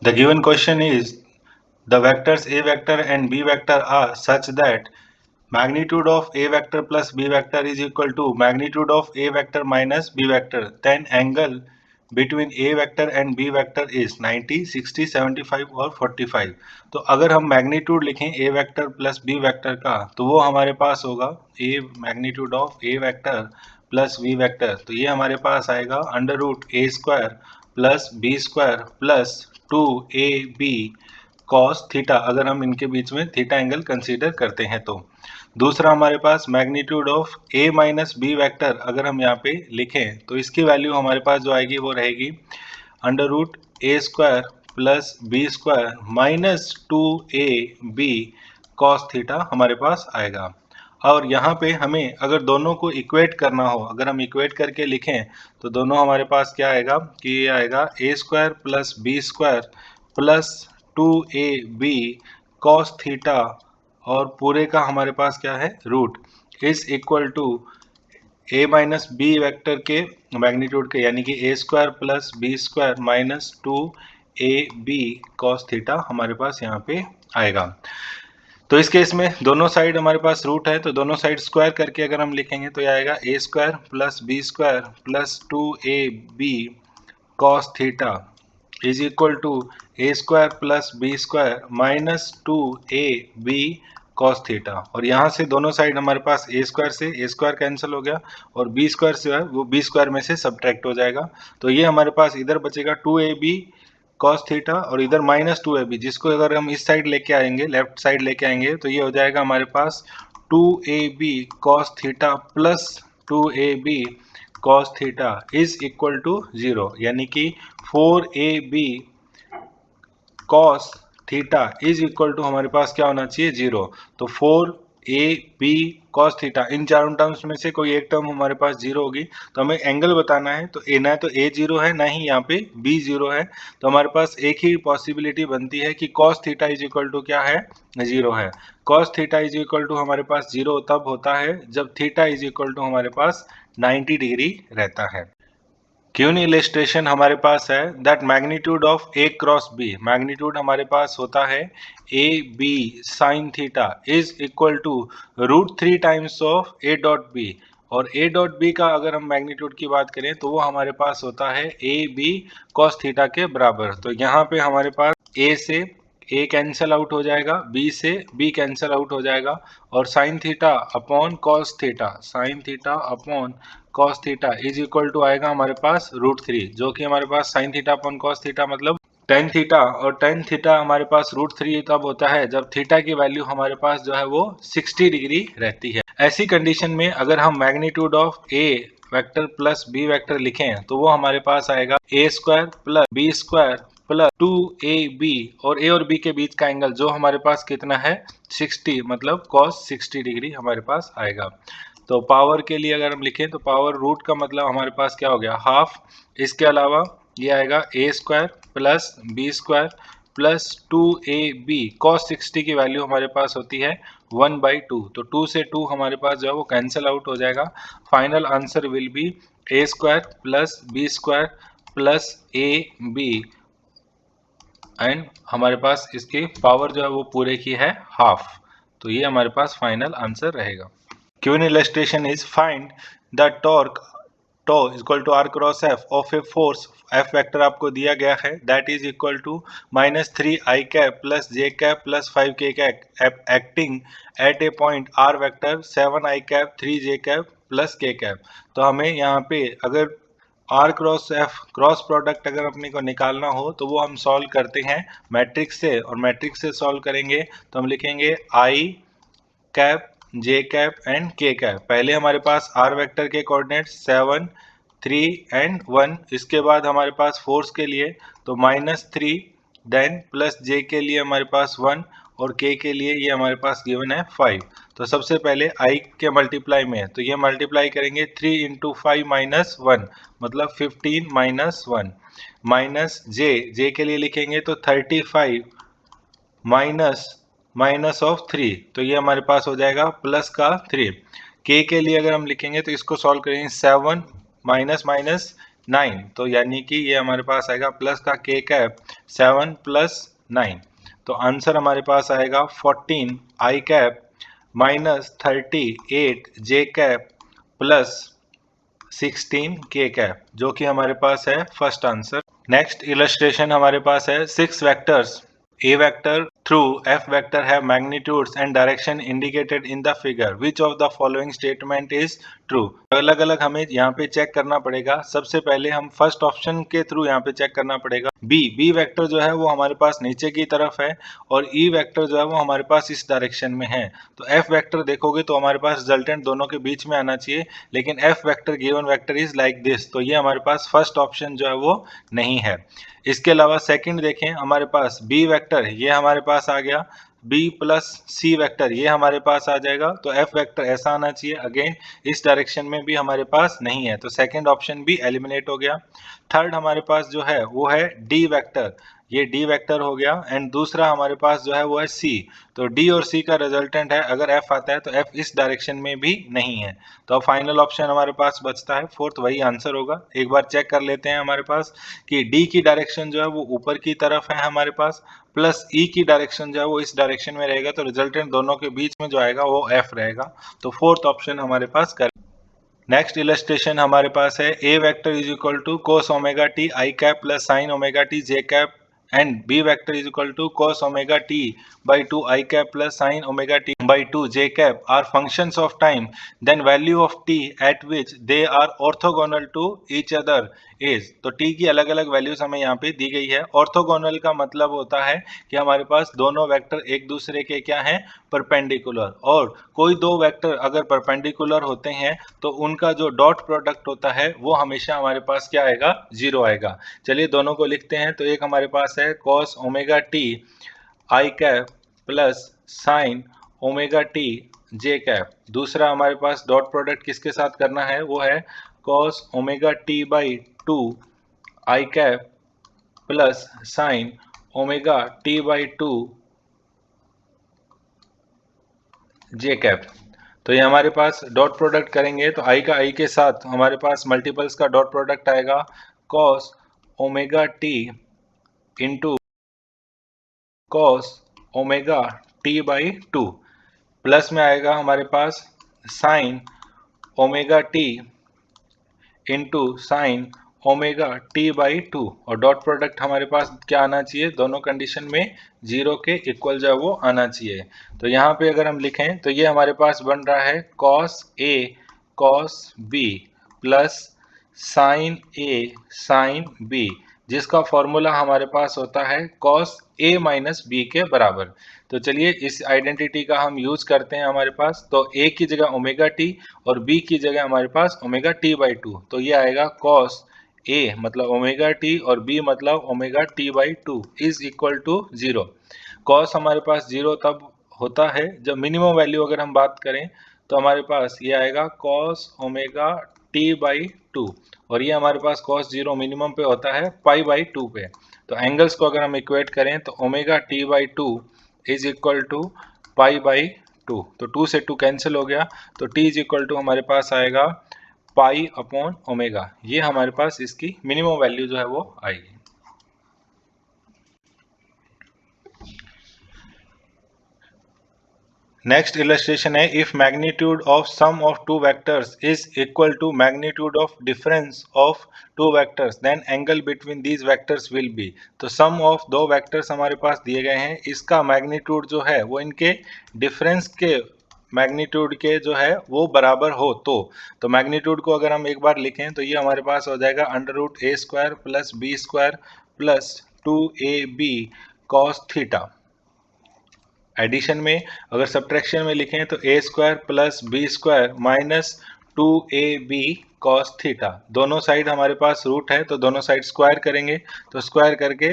The given question is the vectors A vector and B vector are such that magnitude of A vector plus B vector is equal to magnitude of A vector minus B vector. Then angle between A vector and B vector is 90, 60, 75 और 45. तो अगर हम magnitude लिखें A vector plus B vector का तो वो हमारे पास होगा A magnitude of A vector plus B vector. तो ये हमारे पास आएगा under root A square plus B square plus 2AB cos theta, अगर हम इनके बीच में थीटा एंगल कंसीडर करते हैं तो. दूसरा हमारे पास magnitude of A minus B vector अगर हम यहाँ पे लिखें तो इसकी वैल्यू हमारे पास जो आएगी वो रहेगी under root A square plus B square minus 2ab cos theta हमारे पास आएगा. और यहाँ पे हमें अगर दोनों को इक्वेट करना हो, अगर हम इक्वेट करके लिखें तो दोनों हमारे पास क्या आएगा कि ये आएगा A square plus B square plus 2ab cos theta और पूरे का हमारे पास क्या है root is equal to A minus B vector के मैग्नीट्यूड के यानी कि A square plus B square minus 2ab cos theta हमारे पास यहाँ पे आएगा. तो इस केस में दोनों साइड हमारे पास रूट है तो दोनों साइड स्क्वायर करके अगर हम लिखेंगे तो ये आएगा A square plus B square plus 2ab cos theta is equal to A square plus B square minus 2ab cos theta. और यहाँ से दोनों साइड हमारे पास ए स्क्वायर से ए स्क्वायर कैंसिल हो गया और बी स्क्वायर से है वो बी स्क्वायर में से सब्ट्रैक्ट हो जाएगा. तो ये हमारे पास इधर बचेगा 2ab कॉस थीटा और इधर माइनस 2ab, जिसको अगर हम इस साइड लेके आएंगे लेफ्ट साइड लेके आएंगे तो ये हो जाएगा हमारे पास 2ab cos theta plus 2ab cos theta is equal to 0, यानी कि 4ab cos theta is equal to हमारे पास क्या होना चाहिए 0. तो 4ab कॉस थीटा इन चारों टर्म्स में से कोई एक टर्म हमारे पास 0 होगी. तो हमें एंगल बताना है तो ना तो a 0 है ना ही यहाँ पे b 0 है. तो हमारे पास एक ही पॉसिबिलिटी बनती है कि cos theta is equal to क्या है 0 है. Cos theta is equal to हमारे पास 0 तब होता है जब थीटा इज इक्वल टू हमारे पास 90 डिग्री रहता है. क्यों इलिस्ट्रेशन हमारे पास है that magnitude of A cross B, magnitude हमारे पास होता है A B sine theta is equal to √3 times of A dot B. और ए डॉट बी का अगर हम मैग्नीट्यूड की बात करें तो वो हमारे पास होता है ए बी कॉस थीटा के बराबर. तो यहाँ पे हमारे पास ए से ए कैंसिल आउट हो जाएगा, बी से बी कैंसिल आउट हो जाएगा और sine theta upon cos theta, sine theta upon cos theta is equal to आएगा हमारे पास √3, जो कि हमारे पास sine theta upon cos theta मतलब टेन थीटा. और टेन थीटा हमारे पास √3 तब होता है जब थीटा की वैल्यू हमारे पास जो है वो 60 डिग्री रहती है. ऐसी कंडीशन में अगर हम magnitude of A vector plus B vector लिखें तो वो हमारे पास आएगा A square plus B square plus 2ab और a और b के बीच का एंगल जो हमारे पास कितना है 60, मतलब cos 60 डिग्री हमारे पास आएगा. तो पावर के लिए अगर हम लिखें तो पावर रूट का मतलब हमारे पास क्या हो गया हाफ. इसके अलावा ये आएगा A square plus B square plus 2ab cos 60 की वैल्यू हमारे पास होती है 1/2. तो 2 से 2 हमारे पास जो है वो कैंसिल आउट हो जाएगा. Final answer will be A square plus B square plus ab and हमारे पास इसकी पावर जो है वो पूरे की है हाफ. तो ये हमारे पास फाइनल आंसर रहेगा. Question illustration is find the torque tau is equal to R cross F of a force, F vector आपको दिया गया है that is equal to -3i cap plus j cap plus 5k cap acting at a point R vector 7i cap 3j cap plus k cap. तो हमें यहाँ पे अगर R cross F cross product अगर अपने को निकालना हो तो वो हम सॉल्व करते हैं मैट्रिक्स से, और मैट्रिक्स से सॉल्व करेंगे तो हम लिखेंगे आई कैप जे कैप एंड के कैप. पहले हमारे पास आर वेक्टर के कोऑर्डिनेट 7, 3 एंड 1. इसके बाद हमारे पास फोर्स के लिए तो -3 देन प्लस जे के लिए हमारे पास 1 और के लिए ये हमारे पास गिवन है 5. तो सबसे पहले आई के मल्टीप्लाई में है तो ये मल्टीप्लाई करेंगे 3 × 5 - 1 मतलब 15 - 1 माइनस जे के लिए लिखेंगे तो 35 माइनस ऑफ 3 तो ये हमारे पास हो जाएगा प्लस का 3. के लिए अगर हम लिखेंगे तो इसको सॉल्व करेंगे 7 - -9 तो यानी कि ये हमारे पास आएगा प्लस का के कैप 7 प्लस 9, तो आंसर हमारे पास आएगा 14 आई कैप माइनस 38 जे कैप प्लस 16 के कैप, जो कि हमारे पास है फर्स्ट आंसर। नेक्स्ट इलस्ट्रेशन हमारे पास है 6 vectors A vector through F vector have magnitudes and direction indicated in the figure. Which of the following statement is true? अलग अलग हमें यहाँ पे चेक करना पड़ेगा। सबसे पहले हम फर्स्ट ऑप्शन के थ्रू यहाँ पे चेक करना पड़ेगा। बी वेक्टर जो है वो हमारे पास नीचे की तरफ है और ई वेक्टर जो है वो हमारे पास इस डायरेक्शन में है। तो एफ वेक्टर देखोगे तो हमारे पास रिजल्टेंट दोनों के बीच में आना चाहिए, लेकिन F vector given vector is like this, तो ये हमारे पास फर्स्ट ऑप्शन जो है वो नहीं है। इसके अलावा सेकंड देखें, हमारे पास बी वेक्टर ये हमारे पास आ गया, बी प्लस सी वेक्टर ये हमारे पास आ जाएगा, तो एफ वेक्टर ऐसा आना चाहिए, अगेन इस डायरेक्शन में भी हमारे पास नहीं है, तो सेकंड ऑप्शन भी एलिमिनेट हो गया। थर्ड हमारे पास जो है वो है डी वेक्टर, ये डी वेक्टर हो गया, एंड दूसरा हमारे पास जो है वो है सी, तो डी और सी का रिजल्टेंट है, अगर एफ आता है तो एफ इस डायरेक्शन में भी नहीं है, तो अब फाइनल ऑप्शन हमारे पास बचता है फोर्थ, वही आंसर होगा। एक बार चेक कर लेते हैं हमारे पास कि डी की डायरेक्शन जो है वो ऊपर की तरफ है हमारे पास, प्लस ई की डायरेक्शन जो है वो इस डायरेक्शन में रहेगा, तो रिजल्टेंट दोनों के बीच में जो आएगा वो एफ रहेगा, तो फोर्थ ऑप्शन हमारे पास कर। नेक्स्ट इलस्ट्रेशन हमारे पास है A vector is equal to cos omega T I cap plus sine omega T J cap and B vector is equal to cos omega T by 2 I cap plus sin omega t by 2 j cap are functions of time, then value of t at which they are orthogonal to each other is, तो t की अलग अलग values हमें यहाँ पे दी गई है। Orthogonal का मतलब होता है कि हमारे पास दोनों वेक्टर एक दूसरे के क्या हैं, परपेंडिकुलर, और कोई दो वेक्टर अगर परपेंडिकुलर होते हैं तो उनका जो डॉट प्रोडक्ट होता है वो हमेशा हमारे पास क्या आएगा, जीरो आएगा। चलिए दोनों को लिखते हैं, तो एक हमारे पास है cos omega T I cap plus sine omega T J cap, दूसरा हमारे पास डॉट प्रोडक्ट किसके साथ करना है, वो है cos omega T by 2 I cap plus sine omega T by 2 J cap. तो ये हमारे पास डॉट प्रोडक्ट करेंगे तो आई का आई के साथ हमारे पास मल्टीपल्स का डॉट प्रोडक्ट आएगा, cos omega T into cos omega T by 2, plus में आएगा हमारे पास sine omega T into sine omega T by 2, और डॉट प्रोडक्ट हमारे पास क्या आना चाहिए, दोनों कंडीशन में जीरो के इक्वल जो है वो आना चाहिए। तो यहाँ पे अगर हम लिखें तो ये हमारे पास बन रहा है cos A cos B plus sine A sine B, जिसका फॉर्मूला हमारे पास होता है cos A माइनस B के बराबर। तो चलिए इस आइडेंटिटी का हम यूज करते हैं हमारे पास, तो A की जगह ओमेगा टी और B की जगह हमारे पास ओमेगा टी बाई 2, तो ये आएगा cos A मतलब ओमेगा टी और B मतलब omega T by 2 is equal to 0। cos हमारे पास 0 तब होता है जब मिनिमम वैल्यू अगर हम बात करें तो हमारे पास ये आएगा cos ओमेगा टी बाई 2, और ये हमारे पास cos 0 मिनिमम पे होता है पाई बाई 2 पे। तो एंगल्स को अगर हम इक्वेट करें तो omega T by 2 is equal to pi by 2, तो 2 से 2 कैंसिल हो गया, तो t इज इक्वल टू हमारे पास आएगा पाई अपॉन ओमेगा, ये हमारे पास इसकी मिनिमम वैल्यू जो है वो आएगी। नेक्स्ट इलस्ट्रेशन है if magnitude of sum of two vectors is equal to magnitude of difference of two vectors then angle between these vectors will be, तो सम ऑफ दो वेक्टर्स हमारे पास दिए गए हैं, इसका मैग्नीट्यूड जो है वो इनके डिफरेंस के मैग्नीट्यूड के जो है वो बराबर हो, तो मैग्नीट्यूड को अगर हम एक बार लिखें तो ये हमारे पास हो जाएगा under root A square plus B square plus 2ab cos theta. Addition में अगर सब्ट्रैक्शन में लिखें तो A square plus B square minus 2ab cos theta, दोनों साइड हमारे पास रूट है तो दोनों साइड स्क्वायर करेंगे, तो स्क्वायर करके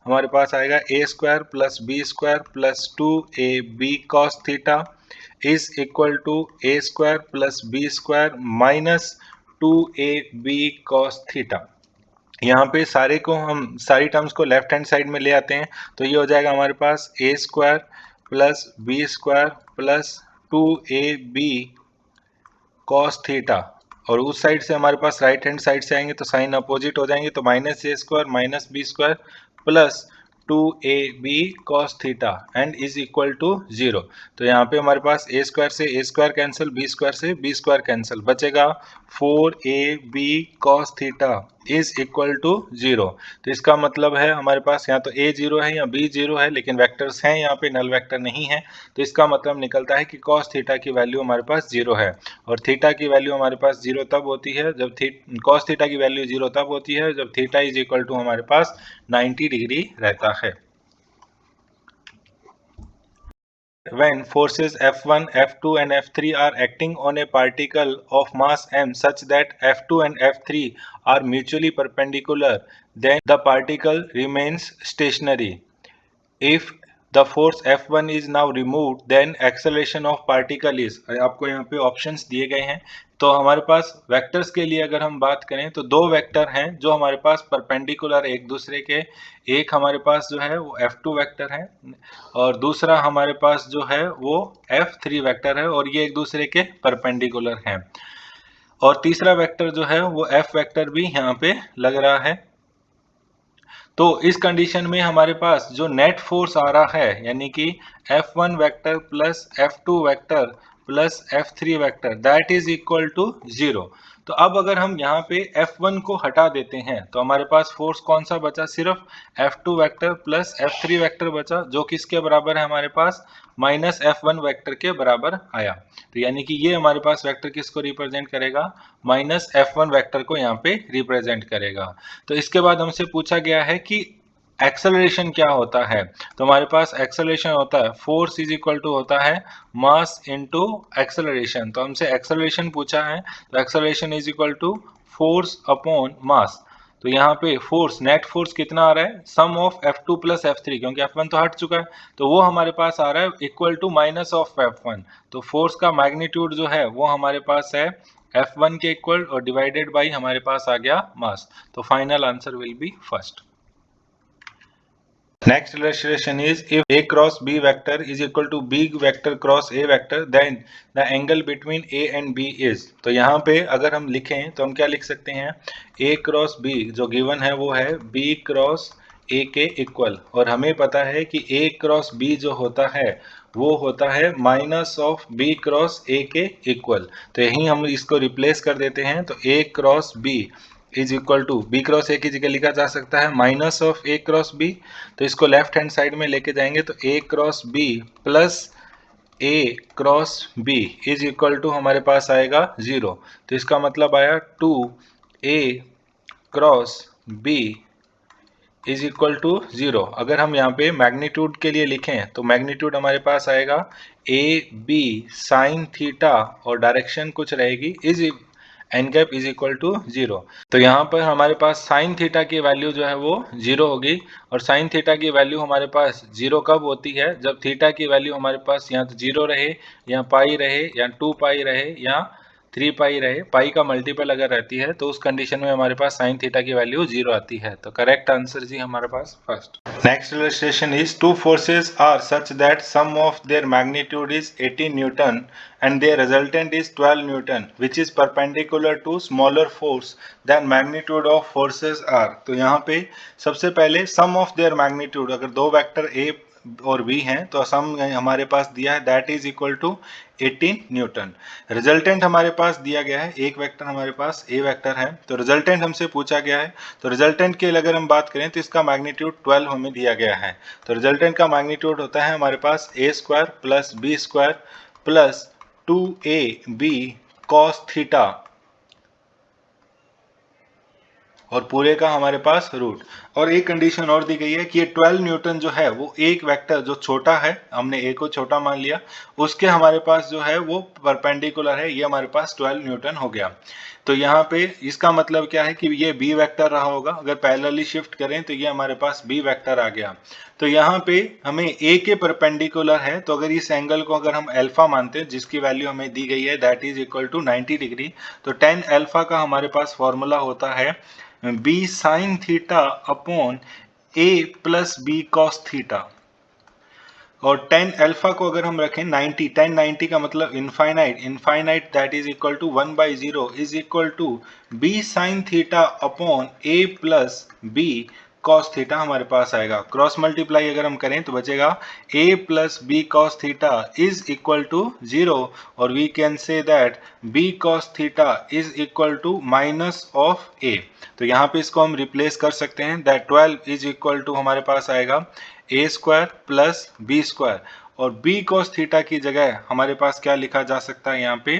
हमारे पास आएगा A square plus B square plus 2ab cos theta is equal to A square plus B square minus 2ab cos theta. यहाँ पे सारे को हम सारी टर्म्स को लेफ्ट हैंड साइड में ले आते हैं, तो ये हो जाएगा हमारे पास A square plus B square plus 2ab cos theta, और उस साइड से हमारे पास राइट हैंड साइड से आएंगे तो साइन अपोजिट हो जाएंगे, तो minus A square minus B square plus 2ab cos theta and is equal to 0। तो यहाँ पे हमारे पास a स्क्वायर से a square cancel, b square से b स्क्वायर कैंसिल, बचेगा 4ab cos theta is equal to 0। तो इसका मतलब है हमारे पास यहाँ तो a 0 है या b 0 है, लेकिन वेक्टर्स हैं यहाँ पे, नल वेक्टर नहीं है। तो इसका मतलब निकलता है कि cos थीटा की वैल्यू हमारे पास 0 है, और थीटा की वैल्यू हमारे पास 0 तब होती है जब cos थीटा की वैल्यू 0 तब होती है जब थीटा इज इक्वल टू हमारे पास 90 डिग्री रहता है। When forces F1, F2 and F3 are acting on a particle of mass m such that F2 and F3 are mutually perpendicular, then the particle remains stationary. If the force F1 is now removed, then acceleration of particle is, आपको यहाँ पे options दिए गए हैं। तो हमारे पास vectors के लिए अगर हम बात करें तो दो वेक्टर हैं जो हमारे पास परपेंडिकुलर एक दूसरे के। एक हमारे पास जो है वो F2 वेक्टर है और दूसरा हमारे पास जो है वो F3 वेक्टर है, और ये एक दूसरे के परपेंडिकुलर हैं। और तीसरा वेक्टर जो है वो F वेक्टर भी यहाँ पे लग रहा है। तो इस कंडीशन में हमारे पास जो नेट फोर्स आ रहा है, यानी कि F1 vector plus F2 vector plus F3 vector, that is equal to 0। तो अब अगर हम यहाँ पे F1 को हटा देते हैं तो हमारे पास फोर्स कौन सा बचा, सिर्फ F2 vector plus F3 vector बचा, जो किसके बराबर है हमारे पास, माइनस F1 वेक्टर के बराबर आया। तो यानी कि ये हमारे पास वेक्टर किसको रिप्रेजेंट करेगा, माइनस F1 वेक्टर को यहाँ पे रिप्रेजेंट करेगा। तो इसके बाद हमसे पूछा गया है कि एक्सेलरेशन क्या होता है। तो हमारे पास एक्सेलरेशन होता है, फोर्स इज इक्वल टू होता है मास इनटू एक्सेलरेशन। तो हमसे एक्सेलरेशन पूछा है, तो acceleration is equal to force upon mass. तो यहाँ पे फोर्स, नेट फोर्स कितना आ रहा है, सम ऑफ F2 प्लस F3, क्योंकि F1 तो हट चुका है, तो वो हमारे पास आ रहा है equal to minus of F1। तो फोर्स का मैग्नीट्यूड जो है वो हमारे पास है F1 के इक्वल और डिवाइडेड बाई हमारे पास आ गया मास। तो final answer will B first. Next illustration is if A cross B vector is equal to B vector cross A vector, then the angle between A and B is। तो यहाँ पे अगर हम लिखें तो हम क्या लिख सकते हैं, A क्रॉस B जो गिवन है वो है B क्रॉस A के इक्वल, और हमें पता है कि A क्रॉस B जो होता है वो होता है minus of B cross A के इक्वल। तो यही हम इसको रिप्लेस कर देते हैं, तो A cross B is equal to B cross A की जगह लिखा जा सकता है minus of A cross B. तो इसको लेफ्ट हैंड साइड में लेके जाएंगे तो A cross B plus A cross B is equal to हमारे पास आएगा 0। तो इसका मतलब आया 2 A cross B is equal to 0। अगर हम यहाँ पे मैग्नीट्यूड के लिए लिखें तो मैग्नीट्यूड हमारे पास आएगा ए बी साइन थीटा और डायरेक्शन कुछ रहेगी is N cap is equal to 0। तो यहाँ पर हमारे पास साइन थीटा की वैल्यू जो है वो 0 होगी, और साइन थीटा की वैल्यू हमारे पास 0 कब होती है, जब थीटा की वैल्यू हमारे पास या तो 0 रहे या पाई रहे या 2 पाई रहे या 3 पाई रहे। पाई का मल्टीपल अगर रहती है तो उस कंडीशन में हमारे पास साइन थीटा की वैल्यू 0 आती है। तो करेक्ट आंसर जी हमारे पास first. Next illustration is two forces are such that sum of their magnitude is 18 newton and their resultant is 12 Newton, which is perpendicular to smaller force than magnitude of forces are। तो यहाँ पे सबसे पहले sum of their magnitude, अगर दो vector A और B हैं तो सम हमारे पास दिया है that is equal to 18 newton. Resultant हमारे पास दिया गया है, एक वेक्टर हमारे पास A वेक्टर है, तो रिजल्टेंट हमसे पूछा गया है। तो रिजल्टेंट के अगर हम बात करें तो इसका मैग्नीट्यूड 12 हमें दिया गया है। तो रिजल्टेंट का मैग्नीट्यूड होता है हमारे पास A square plus B square plus 2ab cos theta और पूरे का हमारे पास रूट। और एक कंडीशन और दी गई है कि ये 12 न्यूटन जो है वो एक वेक्टर जो छोटा है, हमने ए को छोटा मान लिया, उसके हमारे पास जो है वो परपेंडिकुलर है, ये हमारे पास 12 न्यूटन हो गया। तो यहाँ पे इसका मतलब क्या है कि ये बी वेक्टर रहा होगा, अगर पैरेलली शिफ्ट करें तो ये हमारे पास बी वेक्टर आ गया। तो यहाँ पे हमें ए के परपेंडिकुलर है, तो अगर इस एंगल को अगर हम अल्फा मानते हैं जिसकी वैल्यू हमें दी गई है that is equal to 90 degree, तो tan अल्फा का हमारे पास फॉर्मूला होता है b sine theta upon a plus B cos theta. और tan अल्फा को अगर हम रखें 90, tan 90 का मतलब infinite, infinite that is equal to 1/0 is equal to b sine theta upon a plus b cos theta हमारे पास आएगा। क्रॉस मल्टीप्लाई अगर हम करें तो बचेगा a plus B cos theta is equal to 0 और we can say that b cos theta is equal to minus of a। तो यहाँ पे इसको हम रिप्लेस कर सकते हैं दैट 12 इज इक्वल टू हमारे पास आएगा a square plus b square और b cos थीटा की जगह हमारे पास क्या लिखा जा सकता है यहाँ पे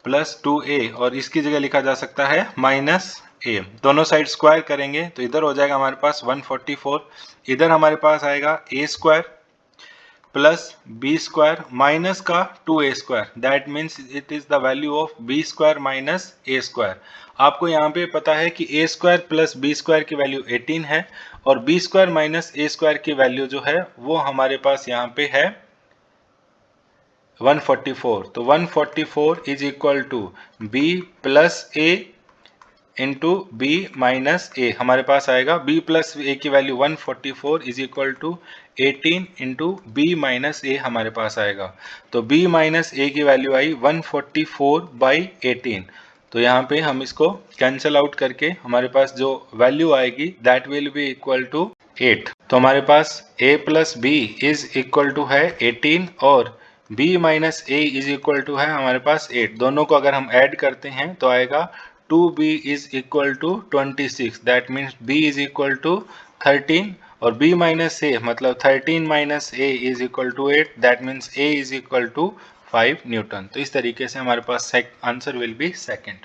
प्लस 2a और इसकी जगह लिखा जा सकता है माइनस a। दोनों साइड स्क्वायर करेंगे तो इधर हो जाएगा हमारे पास 144, इधर हमारे पास आएगा a square plus b square minus का 2a square that means it is the value of b square minus a square. आपको यहाँ पे पता है कि a square plus b square की वैल्यू 18 है और b square minus a square की वैल्यू जो है वो हमारे पास यहाँ पे है 144। तो 144 is equal to b plus a into B minus A हमारे पास आएगा b प्लस ए की वैल्यू 144 is equal to 18 into B minus A हमारे पास आएगा। तो b माइनस ए की वैल्यू आई 144/18। तो यहाँ पे हम इसको कैंसिल आउट करके हमारे पास जो वैल्यू आएगी that will be equal to 8। तो हमारे पास a plus B is equal to है 18 और b minus A is equal to है हमारे पास 8। दोनों को अगर हम ऐड करते हैं तो आएगा 2b is equal to 26 that means b is equal to 13 और b माइनस ए मतलब 13 minus A is equal to 8 that means a is equal to 5 newton. तो इस तरीके से हमारे पास आंसर विल बी सेकंड।